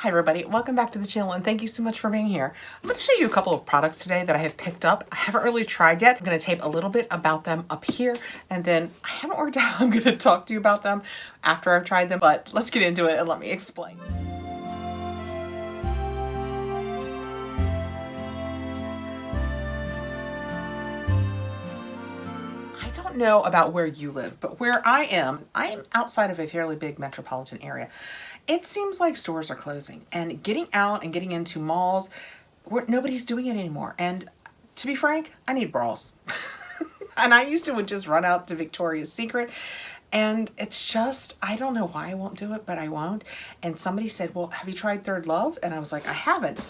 Hi everybody, welcome back to the channel and thank you so much for being here. I'm going to show you a couple of products today that I have picked up. I haven't really tried yet. I'm going to tape a little bit about them up here and then I haven't worked out how I'm going to talk to you about them after I've tried them, but let's get into it and let me explain. I don't know about where you live, but where I am outside of a fairly big metropolitan area. It seems like stores are closing and getting out and getting into malls, where nobody's doing it anymore. And to be frank, I need bras. And I used to would just run out to Victoria's Secret and it's just, I don't know why I won't do it, but I won't. And somebody said, well, have you tried ThirdLove? And I was like, I haven't.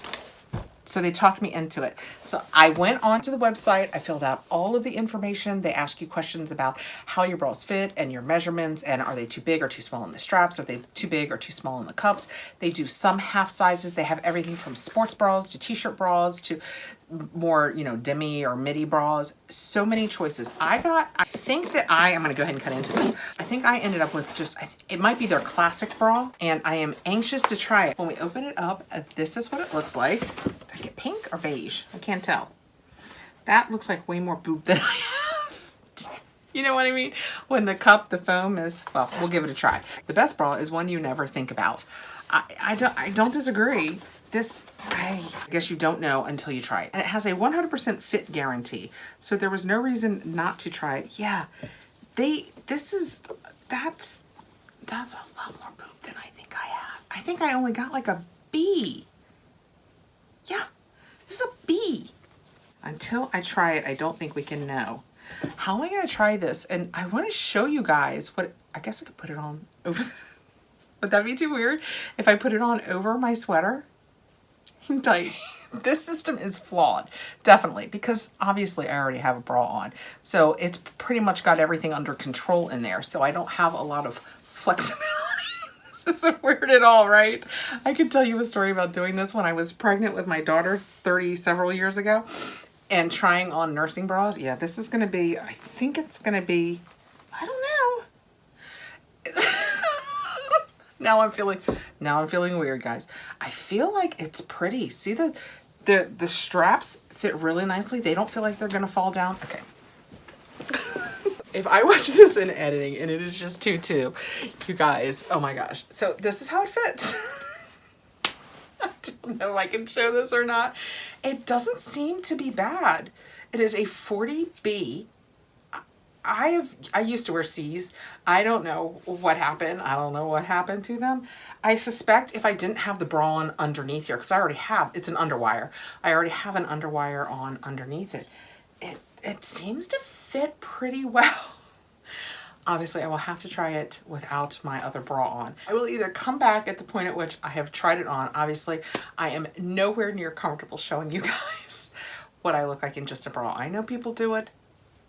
So they talked me into it. So I went onto the website, I filled out all of the information. They ask you questions about how your bras fit and your measurements and are they too big or too small in the straps? Are they too big or too small in the cups? They do some half sizes. They have everything from sports bras to t-shirt bras to more, you know, demi or midi bras. So many choices. I'm gonna go ahead and cut into this. I think I ended up with just, it might be their classic bra and I am anxious to try it. When we open it up, this is what it looks like. Did I get pink or beige? I can't tell. That looks like way more boob than I have. You know what I mean? When the cup, the foam is, well, we'll give it a try. The best bra is one you never think about. I don't disagree. This, I guess you don't know until you try it. And it has a 100% fit guarantee. So there was no reason not to try it. Yeah, that's a lot more boob than I think I have. I think I only got like a B. Yeah, this is a B. Until I try it, I don't think we can know. How am I gonna try this? And I wanna show you guys what, I guess I could put it on over, would that be too weird? If I put it on over my sweater? Tight. This system is flawed, definitely, because obviously I already have a bra on. So it's pretty much got everything under control in there. So I don't have a lot of flexibility. This isn't weird at all, right? I could tell you a story about doing this when I was pregnant with my daughter 30 several years ago and trying on nursing bras. Yeah, this is gonna be, I think it's gonna be, I don't know. Now I'm feeling weird, guys. I feel like it's pretty. See the straps fit really nicely. They don't feel like they're gonna fall down. Okay. If I watch this in editing and it is just too, you guys, oh my gosh. So this is how it fits. I don't know if I can show this or not. It doesn't seem to be bad. It is a 40B. I used to wear C's. I don't know what happened. I don't know what happened to them. I suspect if I didn't have the bra on underneath here, because I already have, it's an underwire. I already have an underwire on underneath it. It seems to fit pretty well. Obviously, I will have to try it without my other bra on. I will either come back at the point at which I have tried it on. Obviously, I am nowhere near comfortable showing you guys what I look like in just a bra. I know people do it.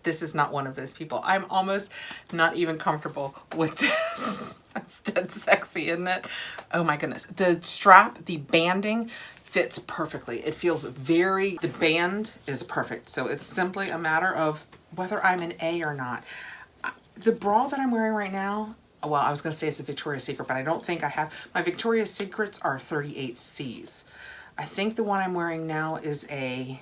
This is not one of those people. I'm almost not even comfortable with this. That's dead sexy, isn't it? Oh my goodness. The strap, the banding fits perfectly. It feels the band is perfect. So it's simply a matter of whether I'm an A or not. The bra that I'm wearing right now, well, I was gonna say it's a Victoria's Secret, but I don't think I have. My Victoria's Secrets are 38Cs. I think the one I'm wearing now is a,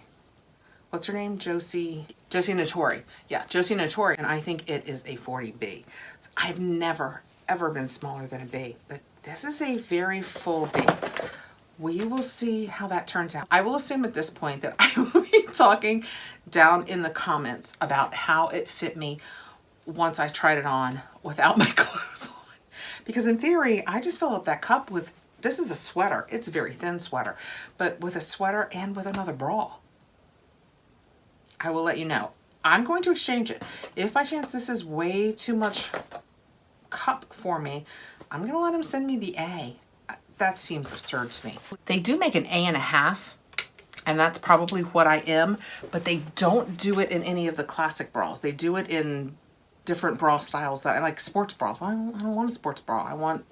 what's her name? Josie Notori. Yeah, Josie Notori. And I think it is a 40B. So I've never, ever been smaller than a B, but this is a very full B. We will see how that turns out. I will assume at this point that I will be talking down in the comments about how it fit me once I tried it on without my clothes on. Because in theory, I just filled up that cup with, this is a sweater. It's a very thin sweater, but with a sweater and with another bra. I will let you know. I'm going to exchange it. If by chance this is way too much cup for me, I'm going to let them send me the A. That seems absurd to me. They do make an A&a-half, and that's probably what I am, but they don't do it in any of the classic bras. They do it in different bra styles that I like. Sports bras. I don't want a sports bra. I want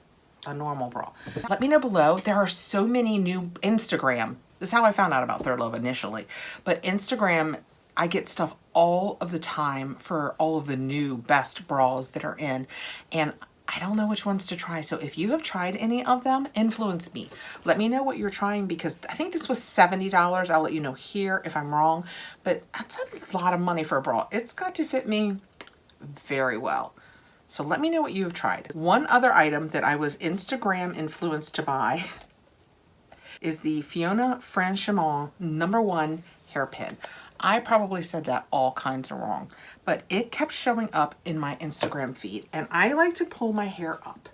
a normal bra. Let me know below. There are so many new Instagram. This is how I found out about ThirdLove initially, but Instagram, I get stuff all of the time for all of the new best bras that are in, and I don't know which ones to try. So if you have tried any of them, influence me. Let me know what you're trying, because I think this was $70. I'll let you know here if I'm wrong, but that's a lot of money for a bra. It's got to fit me very well. So let me know what you have tried. One other item that I was Instagram influenced to buy is the Fiona Franchimon #1 hairpin. I probably said that all kinds of wrong, but it kept showing up in my Instagram feed, and I like to pull my hair up.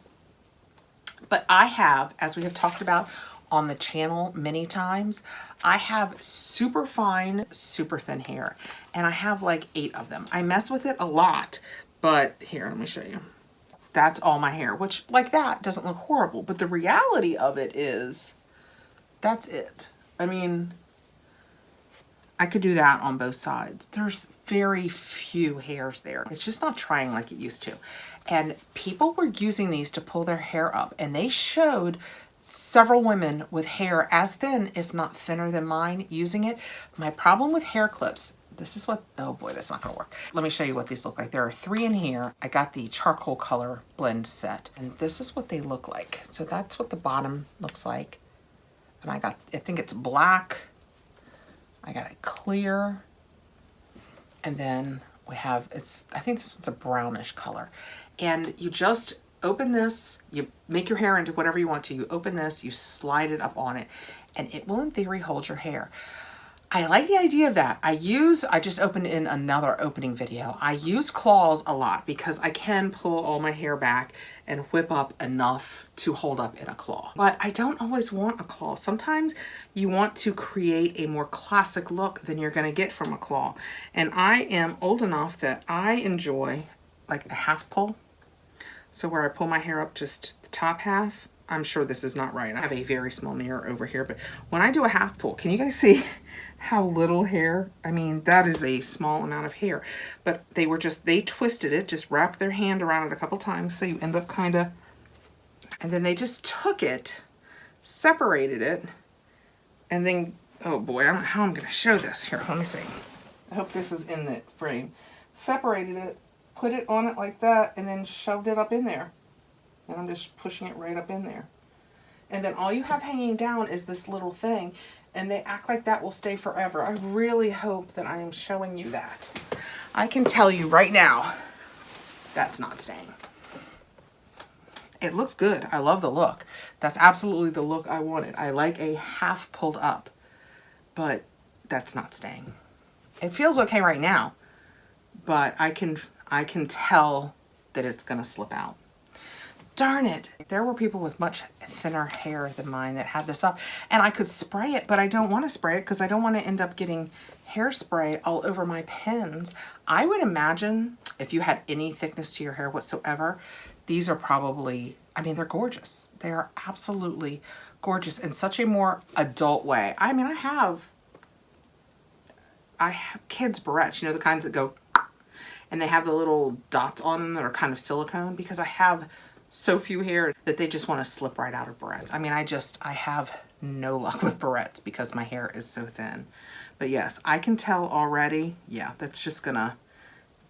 But I have, as we have talked about on the channel many times, I have super fine, super thin hair, and I have like 8 of them. I mess with it a lot, but here, let me show you. That's all my hair, which like that doesn't look horrible, but the reality of it is that's it. I mean, I could do that on both sides. There's very few hairs there. It's just not trying like it used to. And people were using these to pull their hair up, and they showed several women with hair as thin, if not thinner than mine, using it. My problem with hair clips, this is what, oh boy, that's not gonna work. Let me show you what these look like. There are 3 in here. I got the charcoal color blend set, and this is what they look like. So that's what the bottom looks like. And I think it's black. I got it clear, and then we have, I think this one's a brownish color. And you just open this, you make your hair into whatever you want to, you open this, you slide it up on it, and it will in theory hold your hair. I like the idea of that. I just opened in another opening video. I use claws a lot because I can pull all my hair back and whip up enough to hold up in a claw. But I don't always want a claw. Sometimes you want to create a more classic look than you're gonna get from a claw. And I am old enough that I enjoy like a half pull. So where I pull my hair up just the top half. I'm sure this is not right. I have a very small mirror over here, but when I do a half pull, can you guys see how little hair? I mean, that is a small amount of hair, but they twisted it, just wrapped their hand around it a couple times, so you end up kind of, and then they just took it, separated it, and then, oh boy, I don't know how I'm gonna show this. Here, let me see. I hope this is in the frame. Separated it, put it on it like that, and then shoved it up in there. And I'm just pushing it right up in there. And then all you have hanging down is this little thing, and they act like that will stay forever. I really hope that I am showing you that. I can tell you right now, that's not staying. It looks good. I love the look. That's absolutely the look I wanted. I like a half pulled up, but that's not staying. It feels okay right now, but I can tell that it's gonna slip out. Darn it. There were people with much thinner hair than mine that had this up, and I could spray it, but I don't want to spray it because I don't want to end up getting hairspray all over my pins. I would imagine if you had any thickness to your hair whatsoever, these are probably, I mean, they're gorgeous. They are absolutely gorgeous in such a more adult way. I mean, I have kids' barrettes, you know, the kinds that go, and they have the little dots on them that are kind of silicone, because I have so few hair that they just want to slip right out of barrettes. I mean, I have no luck with barrettes because my hair is so thin. But yes, I can tell already, yeah, that's just gonna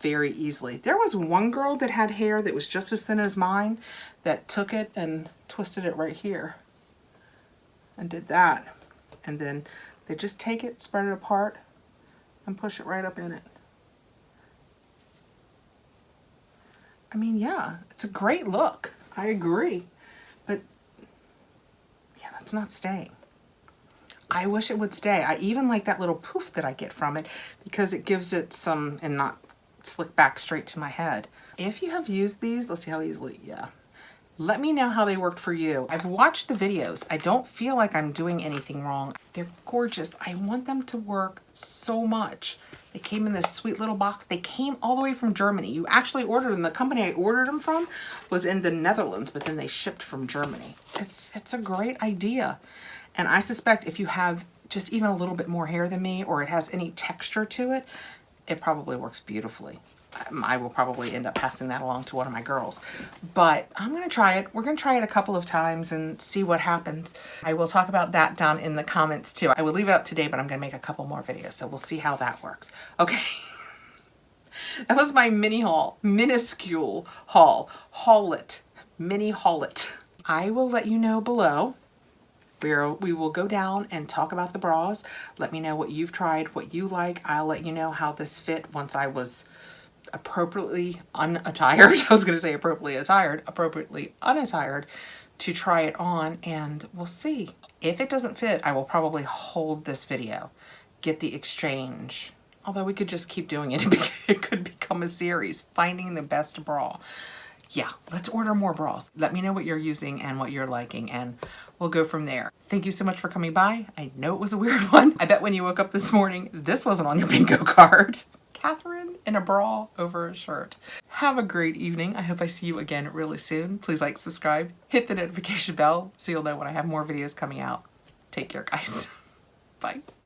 very easily. There was one girl that had hair that was just as thin as mine that took it and twisted it right here and did that. And then they just take it, spread it apart, and push it right up in it. I mean, yeah, it's a great look. I agree. But yeah, that's not staying. I wish it would stay. I even like that little poof that I get from it because it gives it some, and not slick back straight to my head. If you have used these, let's see how easily, yeah. Let me know how they worked for you. I've watched the videos. I don't feel like I'm doing anything wrong. They're gorgeous. I want them to work so much. They came in this sweet little box. They came all the way from Germany. You actually ordered them. The company I ordered them from was in the Netherlands, but then they shipped from Germany. It's a great idea. And I suspect if you have just even a little bit more hair than me, or it has any texture to it, it probably works beautifully. I will probably end up passing that along to one of my girls. But I'm going to try it. We're going to try it a couple of times and see what happens. I will talk about that down in the comments too. I will leave it up today, but I'm going to make a couple more videos. So we'll see how that works. Okay. That was my mini haul. Minuscule haul. Haul it. mini haul it. I will let you know below. We will go down and talk about the bras. Let me know what you've tried, what you like. I'll let you know how this fit once I was appropriately unattired. I was going to say appropriately attired, appropriately unattired to try it on, and we'll see. If it doesn't fit, I will probably hold this video, get the exchange. Although we could just keep doing it. It could become a series, finding the best bra. Yeah, let's order more bras. Let me know what you're using and what you're liking, and we'll go from there. Thank you so much for coming by. I know it was a weird one. I bet when you woke up this morning, this wasn't on your bingo card. Catherine in a bra over a shirt. Have a great evening. I hope I see you again really soon. Please like, subscribe, hit the notification bell so you'll know when I have more videos coming out. Take care, guys. Bye.